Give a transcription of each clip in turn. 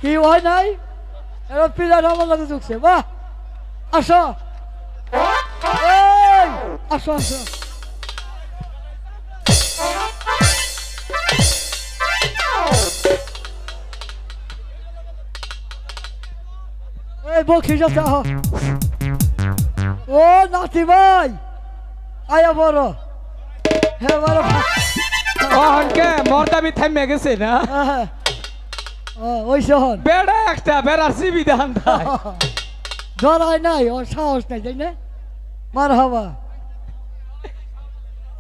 কি হয় নাই এরা পিলার আমার লাগে ঢুকছে বাহ আসো এই আসো আসো এই বকি যাচ্ছে ও নাতি ভাই আয়া বড় হ্যাঁ বড় ওহনকে মর্দাবি থামে গেছে না ওই শহর বেড়া একটা বেড়ার সিবি দান ভাই ধরাই নাই ওর সাহস নাই তাই না মার হাওয়া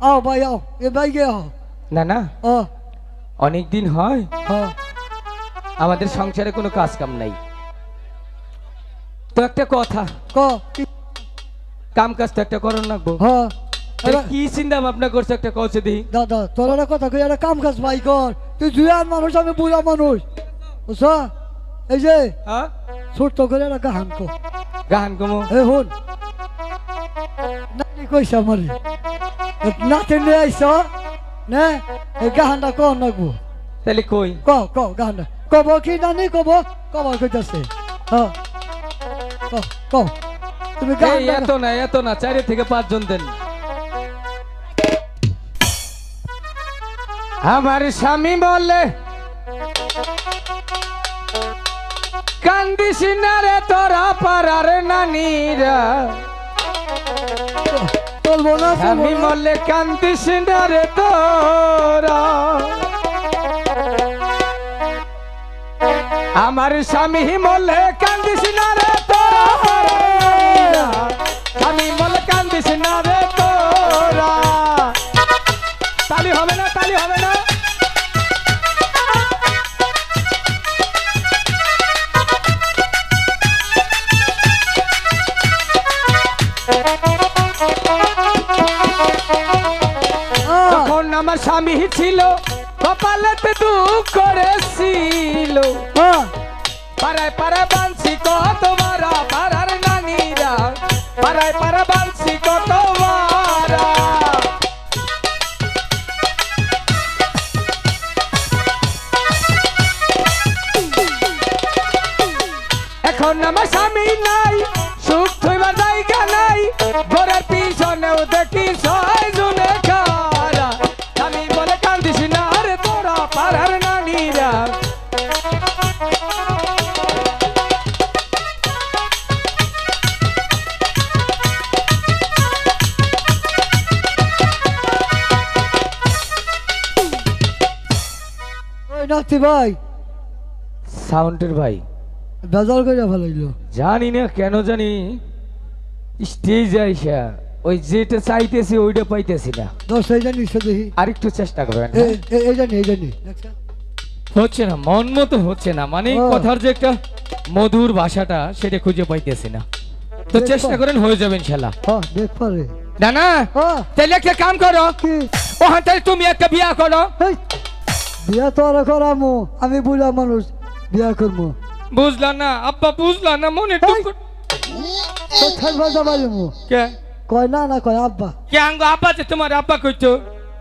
আও ভাই আও এ ভাই গে আও না না ও অনেক দিন হয় হ্যাঁ আমাদের সংসারে কোনো কাজ কাম নাই তো একটা কথা ক কাম কাজ তো একটা করন লাগবো হ্যাঁ কি চিন্তা ভাবনা করছে একটা কৌছে দিই দাদা তোর একটা কথা কই একটা কাম কাজ ভাই কর তুই জুয়ান মানুষ আমি বুড়া মানুষ বুঝছ এই যে হ্যাঁ ছোট্ট করে একটা গান কো গান কমো এ হন নানি কইছে আমারে নাতে নিয়ে আইস না এই গানটা কো নাকবো তাহলে কই ক গানটা কব কি নানি কব কইতাছে হ্যাঁ ক তুমি গান এই এত না 4 থেকে 5 জন দেন আমার স্বামী বলে কান্দিস না রে তোরা পারার নানীরা বলবো না স্বামী বলে কান্দিস না রে তোরা আমার স্বামী বলে কান্দিস না রে তোরা স্বামী বলে কান্দিস না রে তোরা তালি হবে না তখন আমার স্বামী ছিল কপালেতে দুঃখ করেছিল পাড়ায় পাড়ায় বানছি কত মারা পাড়ার নানীরা পাড়ায় পাড়া বানছি কত মারা এখন আমার স্বামী নাই সুখ থইবার জায়গা নাই ঘরের পিছনেও দেখি ছয় জনে খারা স্বামী বলে কান্দিস না রে তোরা পাড়ার নানীরা ওই নাতি ভাই সাউন্ডের ভাই বেজাল করে ফেলাইলো জানি না কেন জানি স্টেজে আইসা ওই যেটা চাইতেছি ওইটা পাইতেছি না দশ এই জানি সে দেখি আরেকটু চেষ্টা করবেন এই জানি হচ্ছে না মন মতো হচ্ছে না মানে কথার যে একটা মধুর ভাষাটা সেটা খুঁজে পাইতেছি না তো চেষ্টা করেন হয়ে যাবেন ইনশাআল্লাহ হ্যাঁ দেখ পারে না না তাহলে একটা কাম করো ওখান থেকে তুমি একটা বিয়া করো বিয়া তো আর করামো আমি বুড়া মানুষ বিয়া করবো বুঝলা না আব্বা বুঝলা না মনে কে কয় না না কয় আব্বা কে আঙ্গ আব্বা যে তোমার আব্বা কইতো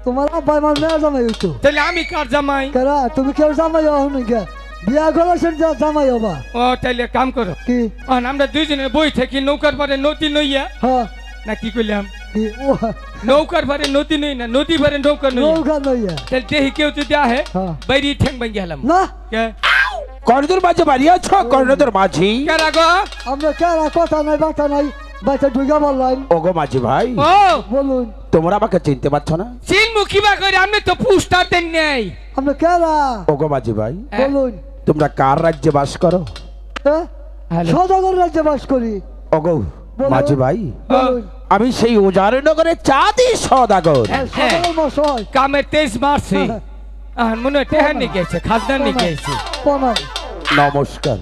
তোমার আব্বা আমার মেয়ে জামাই হইতো তাহলে আমি কার জামাই কেরা তুমি কেউ জামাই হও নাকি বিয়া করেছেন জামাই হবা ও তাইলে কাম করো কি আমরা দুইজনে বই থেকে নৌকার পারে নদী নইয়া হ্যাঁ না কি কইলাম কি ও নৌকার পারে নদী নই না নদী পারে নৌকা নই নৌকা নইয়া তাহলে দেখি কেউ যদি আহে হ্যাঁ বাইরে ঠ্যাং ভাঙ্গি গেলাম না কে কর্ণদর মাঝে বাড়ি আছো কর্ণদর মাঝি কেরা গো আমরা কেরা কথা নাই বাতা নাই বাইতে ঢুকে বললাম ওগো মাঝি ভাই ও বলুন তোমরা আমাকে চিনতে পারছো না চিন মুখিবা করে আমি তো পুস্টার দেন নাই আমরা কেরা ওগো মাঝি ভাই বলুন তোমরা কার রাজ্যে বাস করো সদাগর রাজ্যে বাস করি ওগো মাঝি ভাই বলুন আমি সেই উজারনগরে চাঁদি সদাগর সদাগর মশাই কামে 23 মারছে মনে হয় টেহার নিয়ে গেছে খাজনা নিয়ে গেছে প্রণাম নমস্কার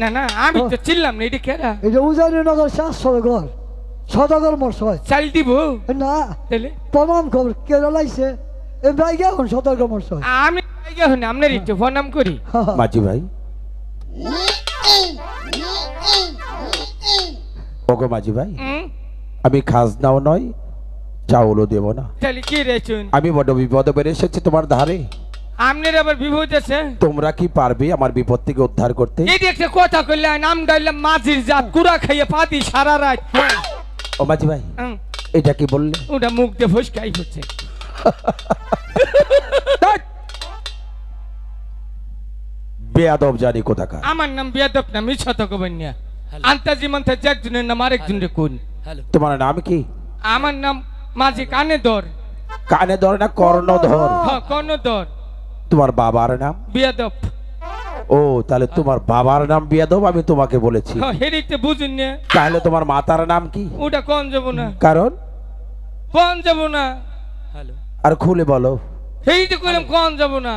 না না আমি তো চিনলাম না এটা কেরা এই যে উজানিনগর সদাগর সদাগর মশাই চাল দিব না তাহলে প্রণাম খবর কেরা লাইছে এ ভাই গে এখন সদাগর মশাই আমি এখন আপনার একটু প্রণাম করি মাঝি ভাই ওগো মাঝি ভাই আমি খাজনাও নয় চাউলও দেব না তাহলে কি রেছুন আমি বড় বিপদে বেড়ে এসেছি তোমার ধারে আমনের আবার বিপদ আছে। তোমরা কি পারবে আমার বিপদ থেকে উদ্ধার করতে? এই যে একটা কথা কইলে নাম ডাইলাম মাঝির জাত কুড়া খাইয়ে পাতি সারা রাত। ও মাঝি ভাই, হুম, এটা কি বললে? ওটা মুখ দিয়ে ফসকাই হচ্ছে। বেয়াদব জানি কোথাকার। আমার নাম বেয়াদব না, মিছা তো কবেন না। আন্তাজি মন্থে একজনের নাম আরেকজনের কোন। তোমার নাম কি? আমার নাম মাঝি কানে ধর। কানে ধর না কর্ণধর? হ্যাঁ কর্ণধর। তোমার বাবার নাম? বেয়াদব। ও, তাহলে তোমার বাবার নাম বেয়াদব, আমি তোমাকে বলেছি। হ্যাঁ হেরিতে বুঝুন না। তাহলে তোমার মাতার নাম কি? ওটা কোন যাব না, কারণ? কোন যাব না। আর খুলে বলো। এই তো কইলাম কোন যাব না।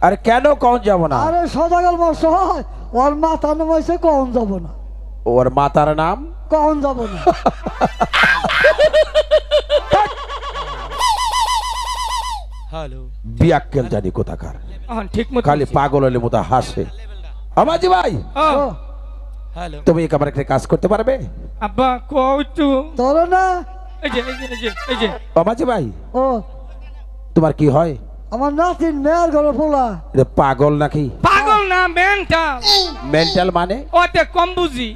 আর কেন কখন যাব না? আরে সদাগর মশাই, ওর মাথা নাম হয়েছে কখন যাব না। ওর মাতার নাম? কখন যাব না। বিয়াক্কেল জানি কোথাকার। হ্যাঁ ঠিক মতো খালি পাগলের মতো হাসে। আমাজি ভাই, ও তুমি আমার একটা কাজ করতে পারবে? আব্বা কও তো। তোর না? এই যে এই যে এই যে এই যে আমাজি ভাই, ও তোমার কি হয়? আমার নাতিন মেয়ের ঘরে ফোলা। এটা পাগল নাকি? পাগল না মেন্টাল। মেন্টাল মানে? ওতে কম বুঝি।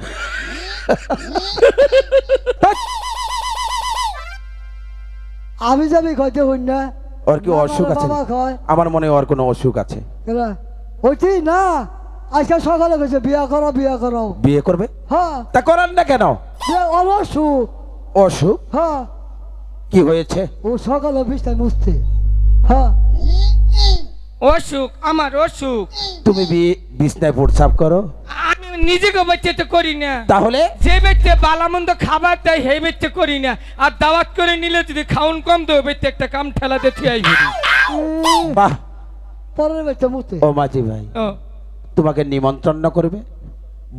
আমি যাবি খাইতে হই না। ওর কি অসুখ আছে? বাবা খায়। আমার মনে হয় ওর কোনো অসুখ আছে। এরা হইতি না, আজকে সকালে গেছে বিয়া করো বিয়া করো। বিয়ে করবে? হ্যাঁ, তা করান না কেন? ওর অসুখ। অসুখ? হ্যাঁ, কি হয়েছে? ও সকালে বিছনায় মুছতে। হ্যাঁ, অসুখ আমার অসুখ। তুমি বিছনায় প্রস্রাব করো? আমি নিজেকে বাচ্চা তো করি না। তাহলে? যে ব্যক্তি বালামন্দ খাবার দেয় সেই ব্যক্তি করি না। আর দাওয়াত করে নিলে যদি খাউন কম দেয় ব্যক্তি একটা কাম ঠেলাতে থিয়াই ঘুরি। বাহ, পরের বাচ্চা মুছতে। ও মাঝি ভাই, ও তোমাকে নিমন্ত্রণ করবে,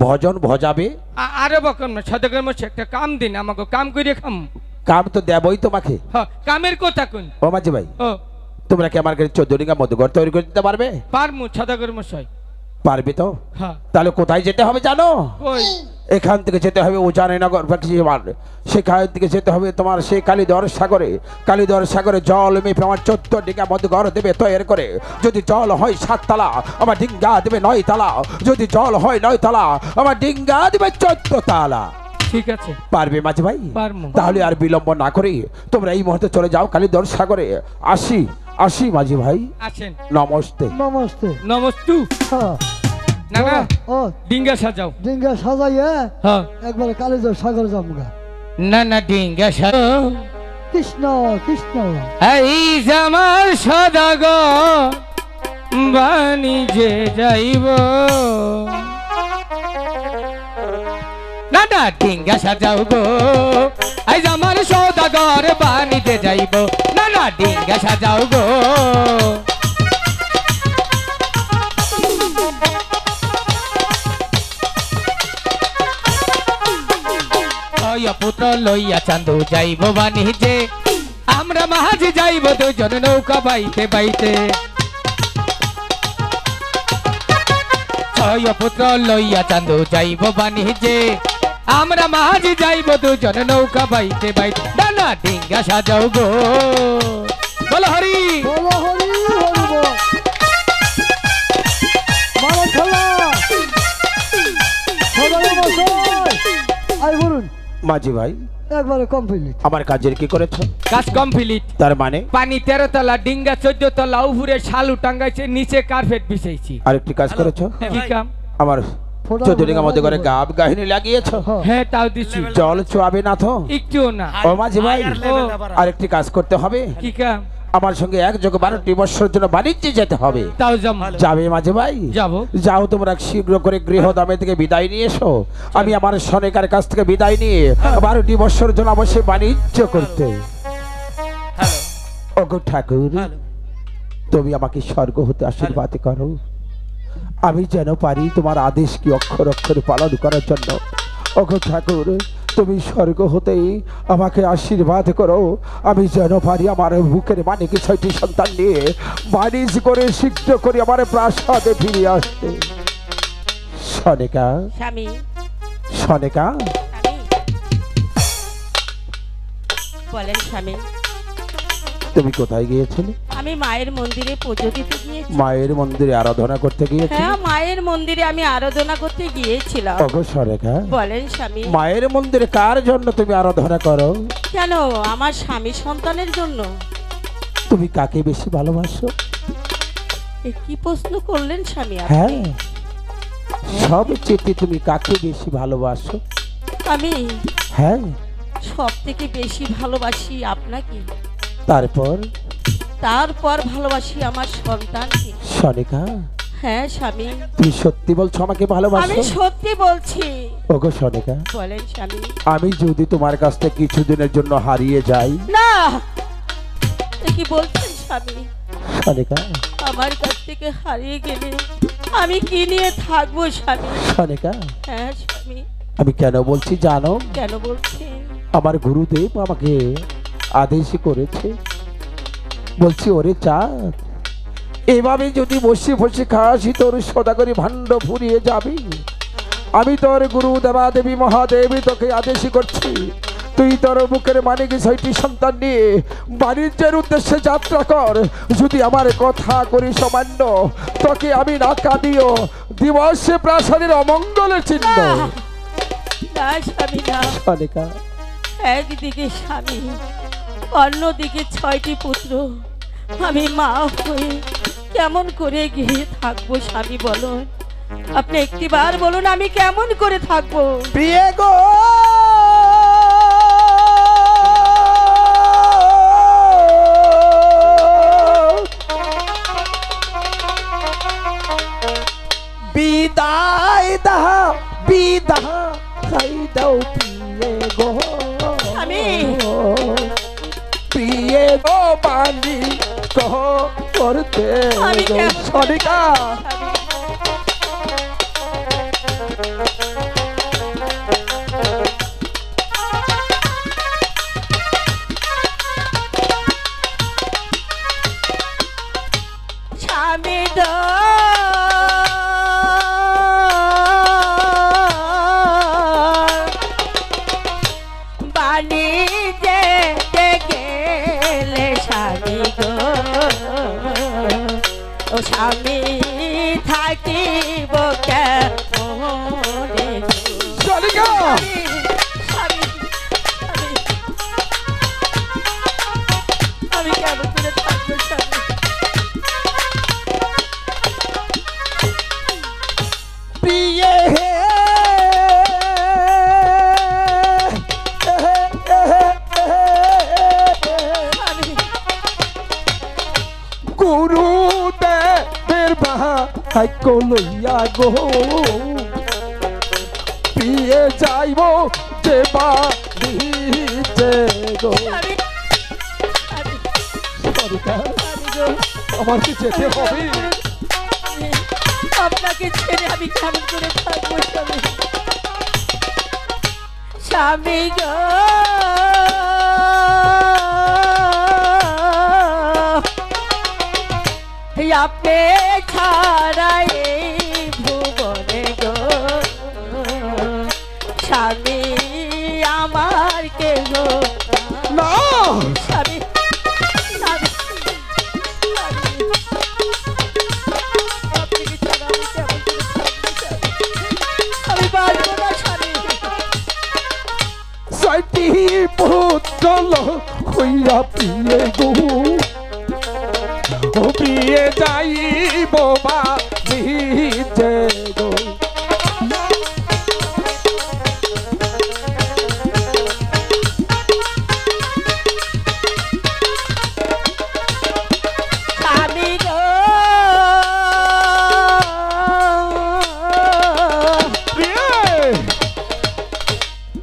ভজন ভজাবে। আরে বকম না, সদগের মধ্যে একটা কাম দিন আমাকে, কাম করে খাম। কাম তো দেবই তোমাকে। হ্যাঁ কামের কথা কোন? ও মাঝি ভাই, ও তোমরা কি আমার কাছে 14 ডিঙ্গা মধুঘর তৈরি করে দিতে পারবে? পারমু সদগের মশাই। পারবে তো? হ্যাঁ তাহলে কোথায় যেতে হবে জানো? কই? এখান থেকে যেতে হবে উজানিনগর, সেখান থেকে যেতে হবে তোমার সেই কালীধর সাগরে। কালীধর সাগরে জল মেপে আমার 14 ডিঙ্গা মধুঘর দেবে তৈরি করে। যদি জল হয় 7 তালা, আমার ডিঙ্গা দেবে 9 তালা। যদি জল হয় 9 তালা, আমার ডিঙ্গা দেবে 14 তালা। ঠিক আছে, পারবে মাঝি ভাই? পারমু। তাহলে আর বিলম্ব না করে তোমরা এই মুহূর্তে চলে যাও কালীধর সাগরে। আসি আসি মাঝি ভাই, আসেন। নমস্তে। নমস্তে। নমস্তু। হ্যাঁ, না না ও ডিঙ্গা সাজাও। ডিঙ্গা সাজাইয়া হ্যাঁ একবারে কালীধর সাগর যামগা। না না ডিঙ্গা সাজাও। কৃষ্ণ কৃষ্ণ। এই জামার সদাগর বাণিজ্যে যাইব। না না ডিঙ্গা সাজাও গো, এই জামার সদাগর বাণিজ্যে যাইব। না না ডিঙ্গা সাজাও গো। পুত্র লইয়া চান্দু যাইব বাণিজ্যে, আমরা মাঝি যাইব দুজন নৌকা বাইতে বাইতে। ছয় পুত্র লইয়া চান্দু যাইব বাণিজ্যে, আমরা মাঝি যাইব দুজন নৌকা বাইতে বাইতে। ডানা ডিঙ্গা সাজাও গো, বলো হরি। বলো হরি হরি বল। মারা খেলা। সদাগর মশাই, আই বলুন। মাঝি ভাই, একবারে কমপ্লিট। আমার কাজের কি করেছো? কাজ কমপ্লিট। তার মানে? পানি 13 তলা, ডিঙ্গা 14 তলা, উপরে শালু টাঙ্গাইছে, নিচে কার্পেট বিছাইছি। আরেকটি কাজ করেছো? কি কাম? আমার 14 ডিঙ্গা মধ্যে করে গাব গাহিনী লাগিয়েছো। হ্যাঁ তাও দিছি। জল চুয়াবে না তো? একটুও না। ও মাঝি ভাই, আরেকটি কাজ করতে হবে। কি কাম? আমার সঙ্গে একযোগে 12টি বৎসরের জন্য বাণিজ্যে যেতে হবে। তাও যাম। যাবে মাঝি ভাই? যাবো। যাও, তোমরা শীঘ্র করে গৃহদামে থেকে বিদায় নিয়ে এসো। আমি আমার সনেকার কাছ থেকে বিদায় নিয়ে 12টি বৎসরের জন্য অবশ্যই বাণিজ্য করতে। ওগো ঠাকুর, তুমি আমাকে স্বর্গ হতে আশীর্বাদ করো। আমি যেন পারি তোমার আদেশ কি অক্ষর অক্ষরে পালন করার জন্য। ওগো ঠাকুর, তুমি স্বর্গ হতেই আমাকে আশীর্বাদ করো। আমি যেন পারি আমার বুকের মানিক 6টি সন্তান নিয়ে বাণিজ্য করে শীঘ্র করে আমার প্রাসাদে ফিরে আসতে। সনেকা, স্বামী, সনেকা, বলেন স্বামী। তুমি কোথায় গিয়েছিলে? আমি মায়ের মন্দিরে পুজো দিতে গিয়েছি। মায়ের মন্দিরে আরাধনা করতে গিয়েছি? হ্যাঁ, মায়ের মন্দিরে আমি আরাধনা করতে গিয়েছিলাম। ওগো সরেখা, বলেন স্বামী। মায়ের মন্দিরে কার জন্য তুমি আরাধনা করো? কেন? আমার স্বামী সন্তানের জন্য। তুমি কাকে বেশি ভালোবাসো? এ কি প্রশ্ন করলেন স্বামী আপনি? হ্যাঁ, সব চেয়ে তুমি কাকে বেশি ভালোবাসো? আমি হ্যাঁ। সব থেকে বেশি ভালোবাসি আপনাকে, তারপর ভালোবাসি আমার সন্তানকে। সরেখা, হ্যাঁ স্বামী, তুমি সত্যি বলছো আমাকে ভালোবাসো? আমি সত্যি বলছি। ওগো সরেখা, বলেন স্বামী। আমি যদি তোমার কাছ থেকে কিছুদিনের জন্য হারিয়ে যাই? না, এ কি বলছেন স্বামী? সরেখা, আমার কাছ থেকে হারিয়ে গেলে আমি কি নিয়ে থাকবো স্বামী? সরেখা, হ্যাঁ স্বামী। আমি কেন বলছি জানো? কেন বলছেন? আমার গুরুদেব আমাকে আদেশ করেছে, বলছি ওরে চাঁদ, এভাবে যদি বসে বসে খাসি তোর সদাগরি ভাণ্ড ফুরিয়ে যাবি। আমি তোর গুরু দেবা দেবী মহাদেবী তোকে আদেশ করছি, তুই তোর বুকের মানিক 6টি সন্তান নিয়ে বাণিজ্যের উদ্দেশ্যে যাত্রা কর। যদি আমার কথা করি সামান্য, তোকে আমি না কাঁদিও দিবসে প্রাসাদের অমঙ্গলের চিহ্ন। না স্বামী না। সরেখা, একদিকে স্বামী, অন্যদিকে 6টি পুত্র, আমি মা হয়ে কেমন করে গিয়ে থাকবো স্বামী বলুন? আপনি একটিবার বলুন আমি কেমন করে থাকবো? প্রিয় গো, বিদায় দাও, বিদায় দাও প্রিয় গো, আমি প্রিয় গো বাণী কহ করতে আমি গো। কেমন- সরেখা, স্বামী বাণী যেতে গেলে স্বামী গো, ও স্বামী থাকিব কেমনে গো? সরেখা, স্বামী, আমি কেমন করে থাকবো স্বামী? প্রিয় হে স্বামী, গুরুদেবের ভাগ্য লইয়া গো, প্রিয়ে যাইব যে বাড়িতে গো। স্বামী, স্বামী, সরেখা, স্বামী গো, আমার কি যেতে হবে? আপনাকে ছেড়ে আমি কেমন করে থাকবো স্বামী? স্বামী গো, আপনি ছাড়া এই ভুবনে গো, স্বামী আমার কে গো? না, স্বামী, স্বামী, স্বামী, আপনাকে ছাড়া আমি কেমন করে থাকবো স্বামী? আমি বাঁচবো না স্বামী। 6টি পুত্র হইয়া প্রিয়ে গো, ও প্রিয়ে যাইব বাড়িতে গো। স্বামী গো,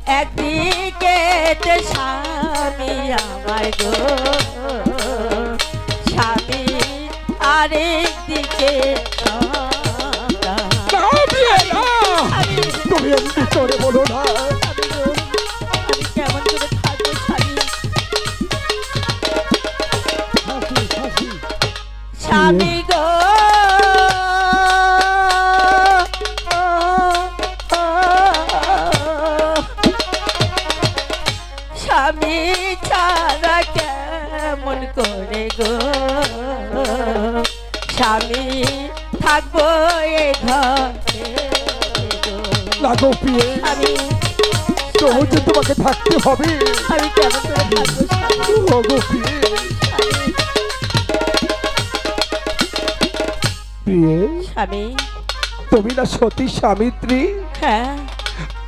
একদিকে যে স্বামী আমার গো, স্বামী আরেক দিকে তুমি এমনি করে বলো না। আমি কেমন করে থাকবো স্বামী? স্বামী গো, স্বামী ছাড়া কেমন করে গো স্বামী থাকবো এ ঘরে গো। না গো প্রিয়ে, আমি তবু যে তোমাকে থাকতে হবে। আমি কেমন করে থাকবো স্বামী? ও গো প্রিয়ে, প্রিয়ে, স্বামী তুমি না সতী সাবিত্রী, হ্যাঁ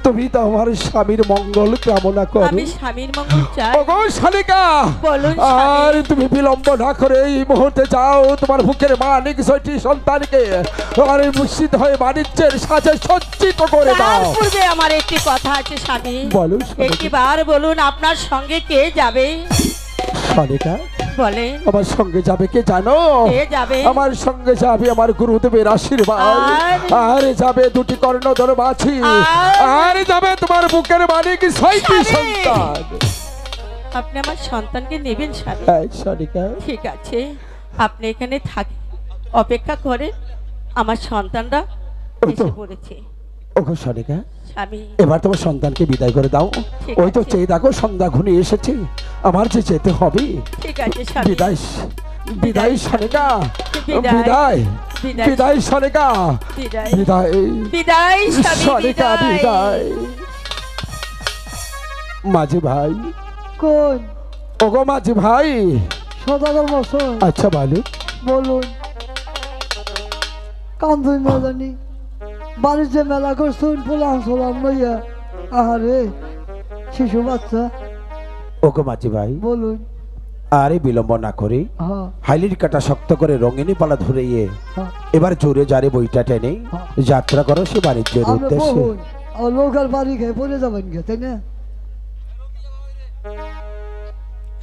তুমি তো আমার স্বামীর মঙ্গল কামনা করো। আমি স্বামীর মঙ্গল চাই। ওগো শালিকা, বলুন আর স্বামী। তুমি বিলম্ব না করে এই মুহূর্তে যাও তোমার বুকের মানিক 6টি সন্তানকে আর মুর্শিদ হয়ে বাণিজ্যের সাজে সজ্জিত করে তার দাও। পূর্বে আমার একটি কথা আছে স্বামী। বলো শালিকা। একটিবার বলুন আপনার সঙ্গে কে যাবে? শালিকা, বলেন আমার সঙ্গে যাবে কে জানো? কে যাবে? আমার সঙ্গে যাবে আমার গুরুদেবের আশীর্বাদ, আর যাবে 2টি কর্ণধর মাছি, আর যাবে তোমার বুকের মানিক 6টি স্বামী। সন্তান। আপনি আমার সন্তানকে নেবেন স্বামী? হ্যাঁ শালিকা, ঠিক আছে, আপনি এখানে থাকেন, অপেক্ষা করেন, আমার সন্তানরা ওই তো। এসে পড়েছে। ওগো শালিকা, স্বামী এবার তোমার সন্তানকে বিদায় করে দাও। ঠিক ওই তো আছে। চেয়ে দেখো সন্ধ্যা ঘনিয়ে এসেছে, আমার যে যেতে হবে। ঠিক আছে স্বামী। বিদায়, বিদায় সরেকা, বিদায়। বিদায়, বিদায়। বিদায় সরেকা, বিদায় বিদায় বিদায় স্বামী, সরেকা, বিদায়। বিদায়। মাঝি ভাই, কোন ওগো মাঝি ভাই, সদাগর মশাই আচ্ছা ভালো, বলুন। কান্দুই মেলানি বাড়িতে মেলা করছুন পোলাম সোলাম লইয়া, আহারে শিশু বাচ্চা, ওগো মাঝি ভাই, বলুন। আরে বিলম্ব না করে হ্যাঁ হাইলির কাটা শক্ত করে রঙিনী পালা ধরে হ্যাঁ এবার জোরে জারে বইটা টেনে যাত্রা করো সে বাণিজ্যের আমরা উদ্দেশ্যে। বহুন আর লোকের বাড়ি খেয়ে পড়ে যাবেন গে, তাই না?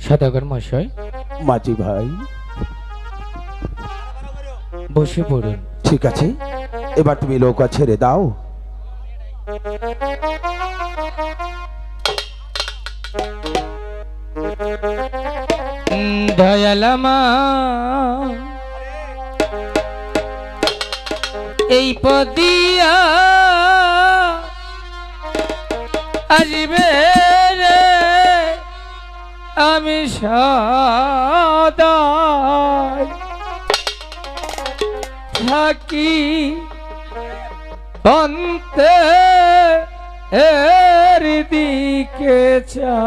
সদাগর মশাই মাঝি ভাই, বসে পড়ুন। ঠিক আছে, এবার তুমি নৌকা ছেড়ে দাও। দয়ালামা এই পদিয়া আসবে রে, আমি সদাই থাকি অন্তে এর দিকে চাইয়া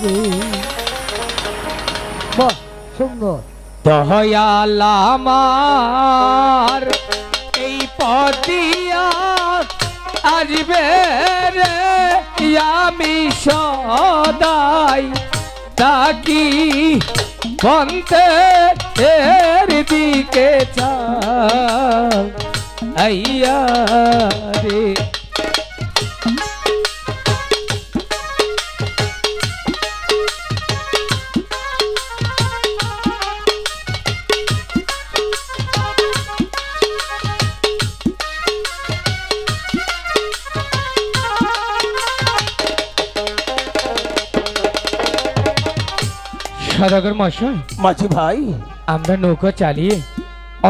রে। বাহ সুন্দর। দয়াল আমার এই পদিয়া আসবে রে, আমি সদাই তাকি বন্ধে এর দিকে চাইয়া রে। সদাগর মশাই, মাঝি ভাই, আমরা নৌকা চালিয়ে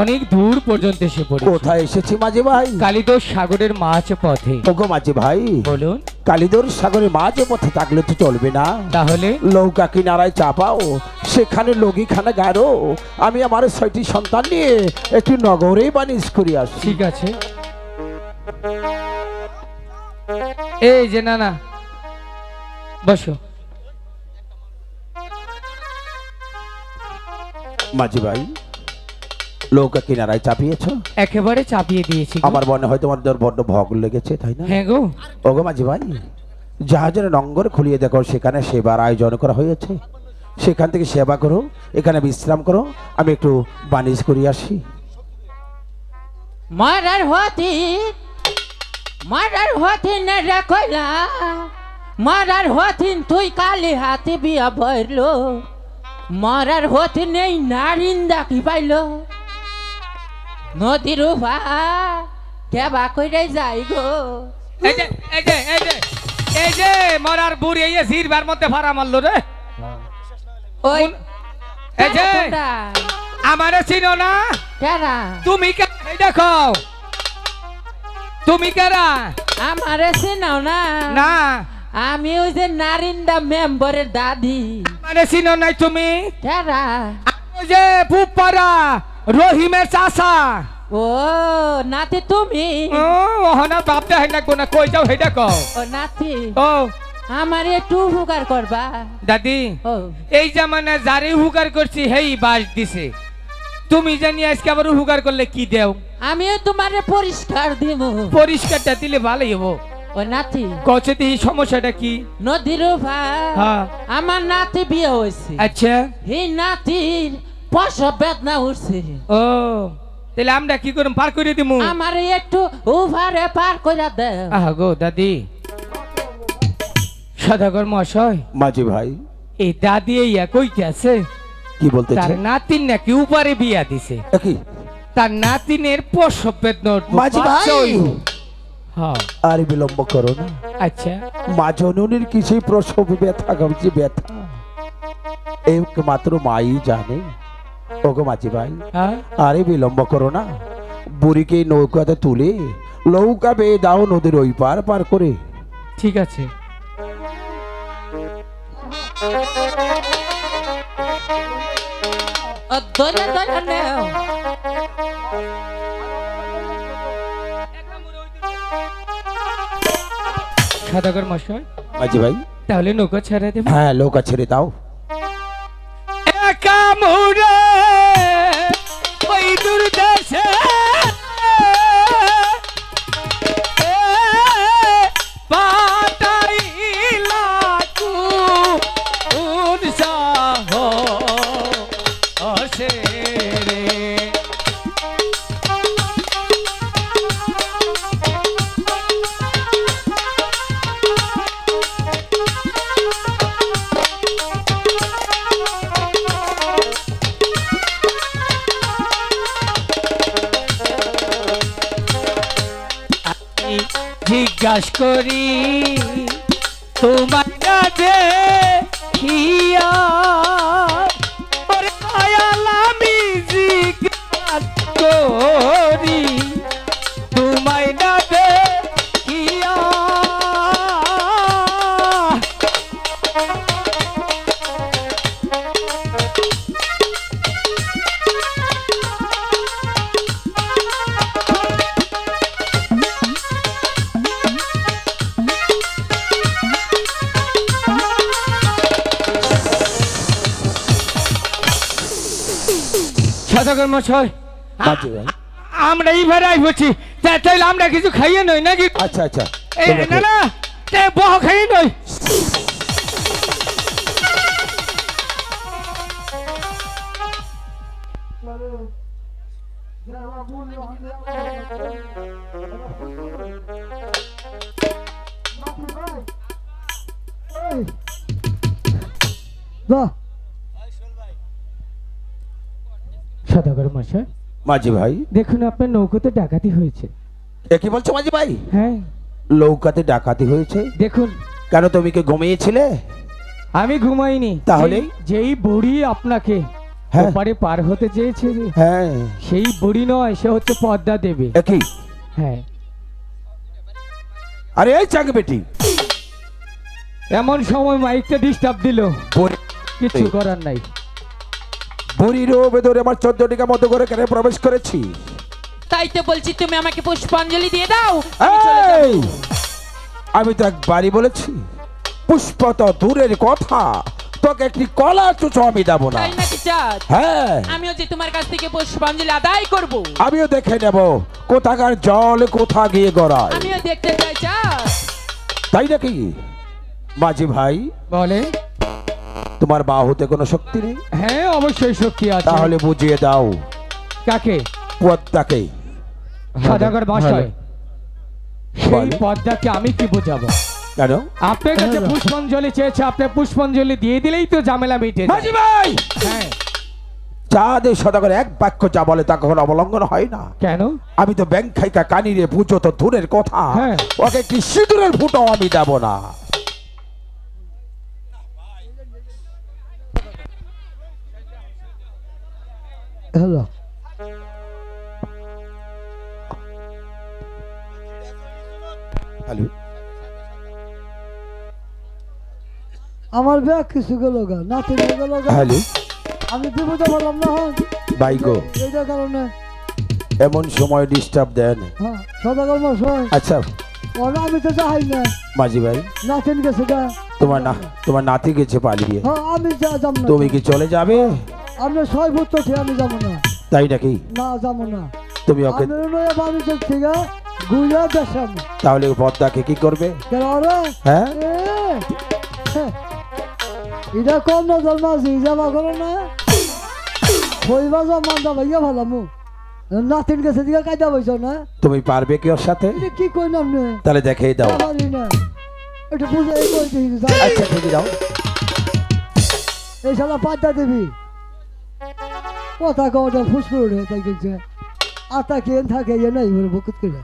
অনেক দূর পর্যন্ত এসে পড়েছি। কোথায় এসেছি মাঝি ভাই? কালিদোষ সাগরের মাছ পথে। ওগো মাঝি ভাই, বলুন কালিদর সাগরে মাঝে পথে থাকলে তো চলবে না, তাহলে নৌকা কিনারায় চাপাও, সেখানে লগিখানা গাড়ো, আমি আমার 6টি সন্তান নিয়ে একটু নগরে বাণিজ করি আসছি। ঠিক আছে। এই যে না না বসো। মাঝি ভাই, নৌকা কিনারায় চাপিয়েছ? একেবারে চাপিয়ে দিয়েছি গো। আমার মনে হয় তোমার বড্ড ভগ লেগেছে, তাই না? হ্যাঁ গো। ওগো মাঝি ভাই, জাহাজের নঙ্গর খুলিয়ে দেখো, সেখানে সেবার আয়োজন করা হয়েছে, সেখান থেকে সেবা করো, এখানে বিশ্রাম করো, আমি একটু বাণিজ করি আসি। মারার হতিন রে কইলা, মারার হতিন তুই কালি হাতে বিয়া ভরল, মারার হতিন এই নারিন্দা কি পাইল, নদীর উভা কেবা কইরে যাই গো। এই যে এই যে এই যে এই যে মরার বুড়ি এই জিরবার মধ্যে ফাড়া মারলো রে। ওই এই যে আমারে চিনো না? কেরা তুমি কে? এই দেখো তুমি কেরা? আমারে চিনাও না? না আমি ওই যে নারিন্দা মেম্বারের দাদি। মানে চিনো নাই তুমি? কেরা? ওই যে পুপারা রহিমের চাচা। ও নাতি তুমি? ও হনা বাপ দেখাই না কোনা কই যাও হেডা কও। ও নাতি ও আমার একটু উপকার করবা? দাদি ও এই জামানা যারে হুকার করছি হেই বাস দিছে, তুমি জানি আজকে আবার হুকার করলে কি দেও? আমিও তোমারে পরিষ্কার দিব। পরিষ্কারটা দিলে ভালোই হবো। ও নাতি কচ্ছে এই সমস্যাটা কি? নদীর ভাই হ্যাঁ আমার নাতি বিয়ে হয়েছে। আচ্ছা এই নাতির প্রসব বেদনা উঠছে। ও তাহলে আমরা কি করব, পার করে দিমু? আমার একটু উভারে পার করে দে। আহা গো দাদি। সদাগর মশাই, মাঝি ভাই এই দাদি ইয়া কইতে আছে কি বলতেছে? তার নাতিন নাকি উপরে বিয়া দিছে, কি তার নাতিনের প্রসব বেদনা উঠবো। মাঝি ভাই হ্যাঁ আর বিলম্ব করো না। আচ্ছা মা জননীর কিছুই প্রসব ব্যথা গামছি ব্যথা একমাত্র মাই জানে। ওগো মাঝি ভাই হ্যাঁ আরে বিলম্ব করো না, বুড়িকে নৌকাতে তুলে নৌকা বেয়ে দাও নদীর ওই পার পার করে। ঠিক আছে। ও দলে দলে নেও। সদাগর মশাই মাঝি ভাই তাহলে নৌকা ছেড়ে দেব। হ্যাঁ নৌকা ছেড়ে দাও। একা মুড়ে ওই দূর দেশে পাতাইলা কোন সাহসে রে। জিজ্ঞাস করি তোমার কাছে হিয়া ওরে দয়াল আমি জিজ্ঞাস করি তোমায় না দেখিয়া। সদাগর মশাই মাঝি ভাই আমরা এইবার আইবছি, তাইলে আমরা কিছু খাইয়ে নই নাকি? আচ্ছা আচ্ছা এই না না বহ খাইয়ে নই। বাহ সদাগর মশাই মাঝি ভাই দেখুন আপনার নৌকোতে ডাকাতি হয়েছে। কি বলছো মাঝি ভাই? হ্যাঁ নৌকাতে ডাকাতি হয়েছে? দেখুন কেন তুমি কি ঘুমিয়েছিলে? আমি ঘুমাইনি। তাহলে? যেই বুড়ি আপনাকে হ্যাঁ। ওপারে পার হতে চেয়েছে হ্যাঁ সেই বুড়ি নয়, সে হচ্ছে পদ্মা দেবী। একই। হ্যাঁ আরে এই চাক বেটি এমন সময় মাইকটা ডিস্টার্ব দিল, বুড়ি- কিছু করার নাই। বুড়ির ভেতরে আমার 14 টাকা মতো করে কেন প্রবেশ করেছি? তাই তো বলছি তুমি আমাকে পুষ্পাঞ্জলি দিয়ে দাও, আমি চলে যাবো। এই, আমি তো একবারই বলেছি পুষ্প তো দূরের কথা, তোকে একটি কলা চুচো আমি দেবো না। তাই নাকি চাঁদ? হ্যাঁ আমিও যে তোমার কাছ থেকে পুষ্পাঞ্জলি আদায় করব, আমিও দেখে নেব কোথাকার জল কোথা গিয়ে গড়ায়। আমিও দেখতে চাই চাঁদ। তাই নাকি মাঝি ভাই? বলে তোমার বাহুতে কোনো শক্তি নেই? হ্যাঁ অবশ্যই শক্তি আছে। তাহলে বুঝিয়ে দাও কাকে? পদ্মাকে। সদাগর মশাই সেই বলে। পদ্মাকে আমি কি বোঝাবো? কেন? আপনার কাছে পুষ্পাঞ্জলি চেয়েছে, আপনি পুষ্পাঞ্জলি দিয়ে দিলেই তো ঝামেলা মিটে যায়। মাঝি ভাই হ্যাঁ চাঁদে সদাগর এক বাক্য যা বলে তা কখনো অবলম্বন হয় না। কেন? আমি তো ব্যাংক খাইকা কানিরে পুজো তো দূরের কথা, হ্যাঁ। ওকে একটি সিঁদুরের ফুটো আমি দেব না। হ্যালো হ্যালো আমার ব্যাগ কিছু গেল গা নাতি গেল গা হ্যালো আমি বিপদে বললাম না হন ভাই গো এইটার কারণে এমন সময় ডিস্টার্ব দেন হ্যাঁ সদাগর মশাই আচ্ছা ওরা আমি তো যাই না মাঝি ভাই নাতিন গেছে গা তোমার নাতি গেছে পালিয়ে হ্যাঁ আমি যাব না তুমি কি চলে যাবে আপনি ছয় ভূত তো আমি যাবো না তাই নাকি না যাবো না তুমি ওকে আমি নয় বাড়িতে থেকে ঘুরে দেখাম তাহলে পদ্মাকে কি করবে কেন ওরা হ্যাঁ এটা কম না জন্মাছি যাবা করো না হইবা যা মান্দা ভাইয়া ভালামু নাতিন গেছে দিকে কায়দা বইছ না তুমি পারবে কি ওর সাথে এটা কি কই নাম নে তাহলে দেখাই দাও পারি না একটু বুঝে এই কই দিই আচ্ছা ঠিক দাও এই শালা পাতা দেবি কথা কওটা ফুসফুস হয়ে তাই গেছে আতা কেন থাকে এ নাই বলে বকুত করে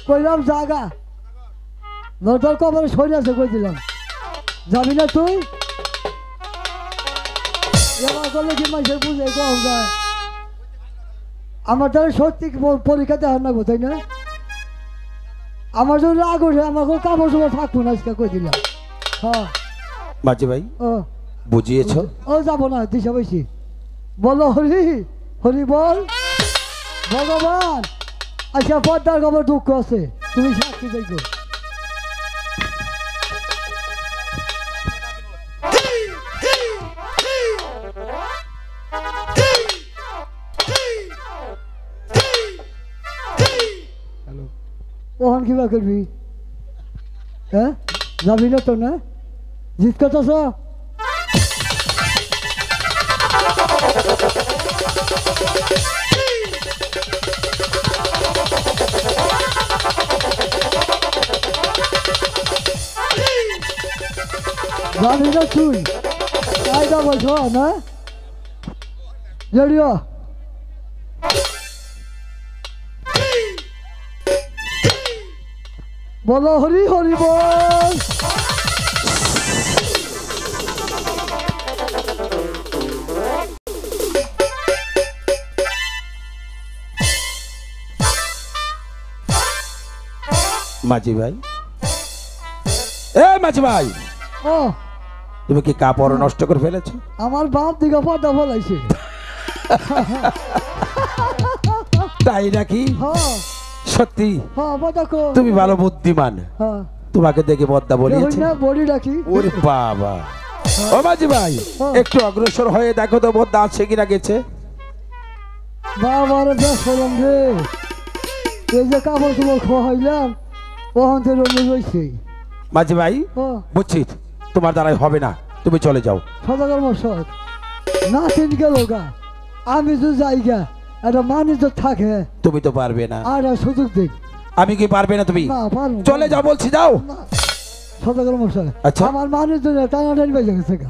কইলাম জাগা নতর কবর সরে আছে কই দিলাম যাবি না তুই এবার করলে কি মাসের বুঝে কম যায় আমার দ্বারা সত্যি পরীক্ষা দেওয়ার না তাই না আমার জন্য রাগ ওঠে আমার কোনো কাপড় চোপড় থাকবো না আজকে কই দিলাম হ্যাঁ মাঝি ভাই ও বুঝিয়েছো ও যাবো না দিশা বসি বলো হরি হরি বল ভগবান আচ্ছা পদ্মার খবর দুঃখ আছে তুমি সাক্ষী দেখো ওখান কিবা করবি হ্যাঁ যাবি না তো না জিত করতেছ যাবি না তুই কায়দা বলছ না জড়িও বলো হরি হরি বল মাঝি ভাই এ মাঝি ভাই ও তুমি কি কাপড় নষ্ট করে ফেলেছো আমার বাপ দিকে পর্দা ফলাইছে তাই নাকি হ্যাঁ সত্যি হ্যাঁ পর্দা কো তুমি ভালো বুদ্ধিমান হ্যাঁ তোমাকে দেখে পদ্মা বলিয়েছে না বডি রাখি ওরে বাবা ও মাঝি ভাই হ্যাঁ। একটু অগ্রসর হয়ে দেখো তো পদ্মা আছে কিনা গেছে বাবার বেশ হলাম রে এই যে কাপড় চোপড় খাওয়াইলাম ওখান থেকে রঙে রয়েছে মাঝি ভাই ও বুঝছি তোমার দ্বারাই হবে না তুমি চলে যাও সদাগর মশাই না তিন গেল গা আমি তো যাই গা একটা মানুষ তো থাকে তুমি তো পারবে না আর সুযোগ দিন আমি কি পারবে না তুমি না পারবো চলে যাও বলছি যাও সদাগর মশাই আচ্ছা। আমার মানুষ তো টানাটানি বেজে গেছে গা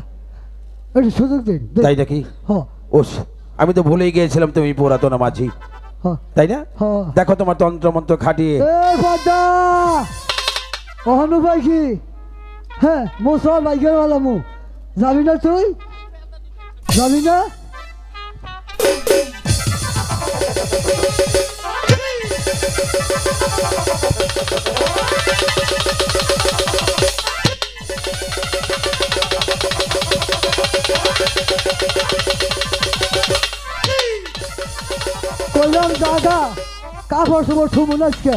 একটু সুযোগ দিন দিন। তাই নাকি হ্যাঁ ও আমি তো ভুলেই গিয়েছিলাম তুমি পুরাতন মাঝি হ্যাঁ তাই না হ্যাঁ দেখো তোমার তন্ত্র মন্ত্র খাটিয়ে এ পদ্মা অহনু ভাই কি হ্যাঁ মুসল বাইকের বেলা মু যাবি না তুই যাবি না কইলাম দাদা কাপড় চোপড় ছুবো না আজকে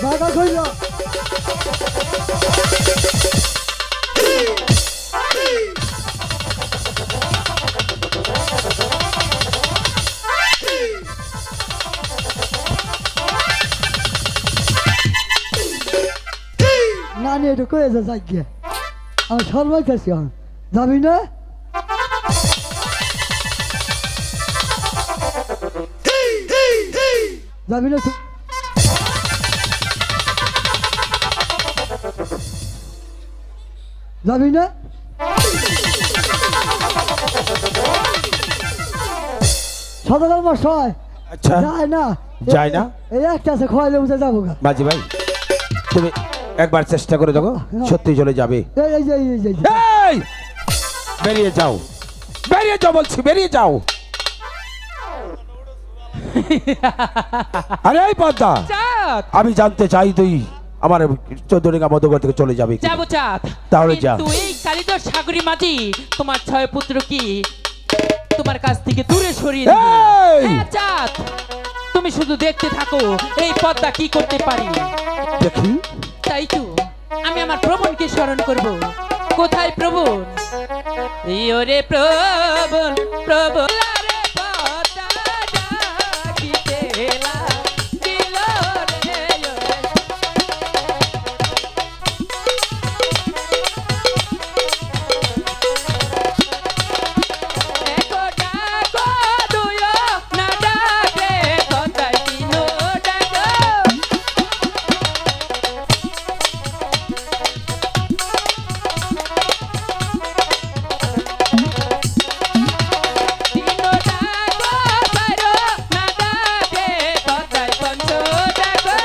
দাদা কইল নানি এটা কয়েছে যাই গিয়ে আমি সর্বাই খাচ্ছি যাবি না যাবি না তুই যাবি না সদাগর মশাই আচ্ছা যায় না যায় না? এই একটা আছে খোয়াইলে উঠে যাবো গা মাঝি ভাই তুমি একবার চেষ্টা করে দেখো সত্যি চলে যাবে এই যে এই যে এই! বেরিয়ে যাও বলছি বেরিয়ে যাও আরে এই পদ্মা যাও চাঁদ আমি জানতে চাই তুই আমার 14 ডিঙ্গা মধ্যগড় থেকে চলে যাবে যাবো চাঁদ তাহলে যা। কিন্তু এই কালিদর সাগরী মাঝি তোমার 6 পুত্র কি তোমার কাছ থেকে দূরে সরিয়ে দিবে এই! হ্যাঁ চাঁদ তুমি শুধু দেখতে থাকো এই পদ্মা কি করতে পারি দেখি তাই তো আমি আমার প্রবণকে স্মরণ করব কোথায় প্রবণ এই ওরে প্রবণ প্রবণ রে পদ্মা ডাকিতে লাগিল রে ওরে। একো ডাকো দুয়ো না ডাকে পদ্মায় তিনো ডাকো তিনো ডাকো সাইরো না ডাকে পদ্মায় পঞ্চ ডাকো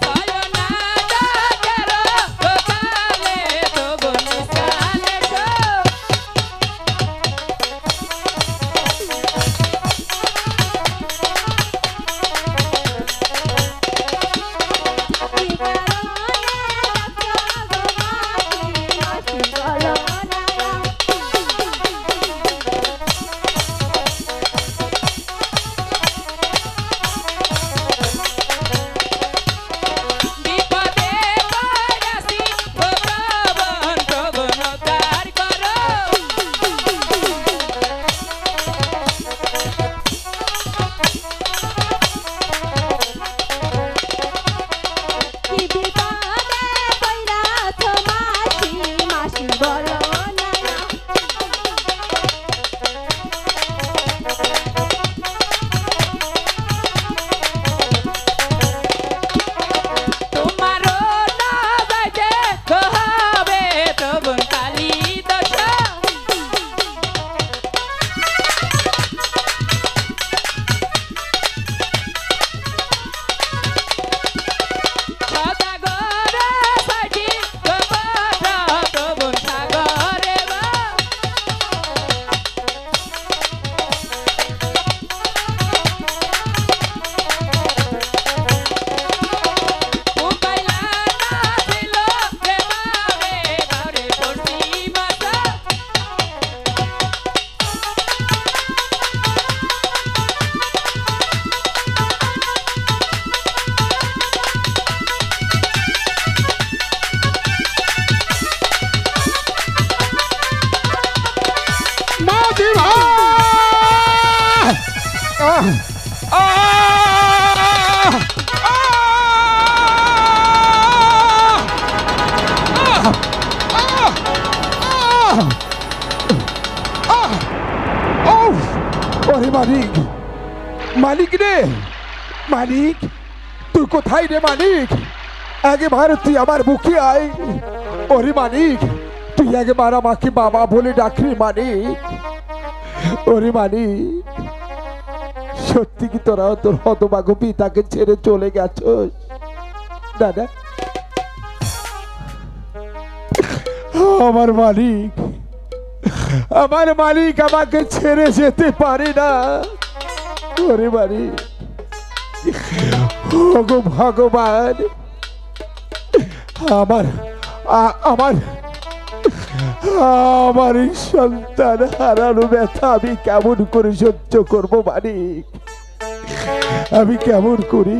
সায়ো না ডাকেরো গোপালে তো বনসালে গো বিপদে পড়াছি ও প্রবণ প্রবণ উদ্ধার করো তোমারও না যাইতে হবে প্রবণ কালী দশা সদাগরে সাইটি গোপরা প্রবণ সাগরে বা উপাইলা না ছিল রে বারে বারে পড়ছি মাথা মাঝি ভাই আহ! আহ! ওরে মালিক মালিক রে মালিক তুই কোথায় রে মালিক একবার তুই আমার বুকে আয় ওরে মালিক তুই একবার আমাকে বাবা বলে ডাকরি মালিক ওরে মালিক সত্যি কি তোরা তোর হতভাগ্য পিতাকে ছেড়ে চলে গেছস দাদা আমার মালিক আমাকে ছেড়ে যেতে পারে না ওরে মালিক ওগো ভগবান আমার আমার আমার এই সন্তান হারানো ব্যথা আমি কেমন করে সহ্য করব মালিক আমি কেমন করি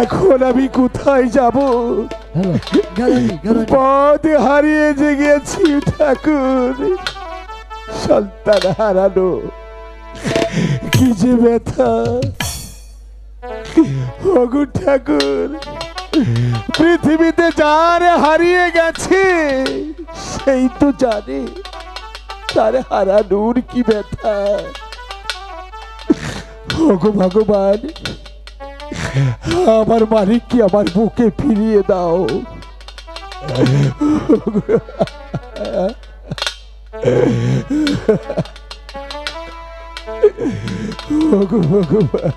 এখন আমি কোথায় যাব পথ হারিয়ে যে গেছি ঠাকুর সন্তান হারানো কি যে ব্যথা ওগো ঠাকুর পৃথিবীতে যার হারিয়ে গেছে সেই তো জানে তার হারানোর কি ব্যথা ওগো ভগবান আমার মালিক কি আমার বুকে ফিরিয়ে দাও ওগো ভগবান